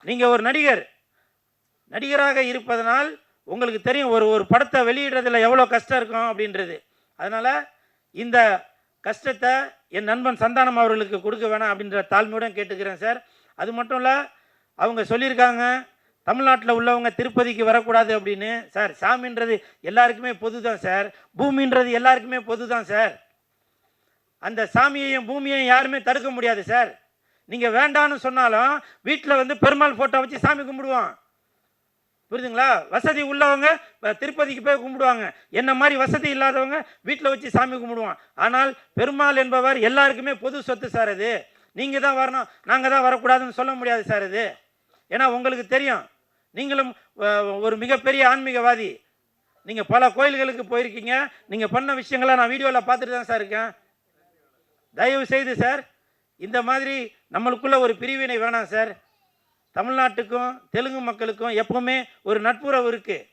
நீங்கள் ஒரு நடிகராக இருப்பதனால் உங்களுக்கு தெரியும் ஒரு படத்தை வெளியிடுறதுல எவ்வளோ கஷ்டம் இருக்கும் அப்படின்றது. அதனால் இந்த கஷ்டத்தை என் நண்பன் சந்தானம் அவர்களுக்கு கொடுக்க வேணாம் அப்படின்ற தாழ்மையுடன் கேட்டுக்கிறேன் சார். அது மட்டும் இல்லை, அவங்க சொல்லியிருக்காங்க தமிழ்நாட்டில் உள்ளவங்க திருப்பதிக்கு வரக்கூடாது அப்படின்னு. சார், சாமின்றது எல்லாருக்குமே பொது தான் சார். பூமின்றது எல்லாருக்குமே பொது தான் சார். அந்த சாமியையும் பூமியையும் யாருமே தடுக்க முடியாது சார். நீங்கள் வேண்டான்னு சொன்னாலும் வீட்டில் வந்து பெருமாள் ஃபோட்டோ வச்சு சாமி கும்பிடுவோம். புரியுதுங்களா? வசதி உள்ளவங்க திருப்பதிக்கு போய் கும்பிடுவாங்க. என்ன மாதிரி வசதி இல்லாதவங்க வீட்டில் வச்சு சாமி கும்பிடுவான். ஆனால் பெருமாள் என்பவர் எல்லாருக்குமே பொது சொத்து சார். அது நீங்கள் தான் வரணும், நாங்கள் தான் வரக்கூடாதுன்னு சொல்ல முடியாது சார். இது ஏன்னா உங்களுக்கு தெரியும், நீங்களும் ஒரு மிகப்பெரிய ஆன்மீகவாதி. நீங்கள் பல கோயில்களுக்கு போயிருக்கீங்க. நீங்கள் பண்ண விஷயங்களை நான் வீடியோவில் பார்த்துட்டு தான் சார் இருக்கேன். தயவு செய்து சார், இந்த மாதிரி நம்மளுக்குள்ள ஒரு பிரிவினை வேணாம் சார். தமிழ்நாட்டுக்கும் தெலுங்கு மக்களுக்கும் எப்பவுமே ஒரு நட்புறவு இருக்குது.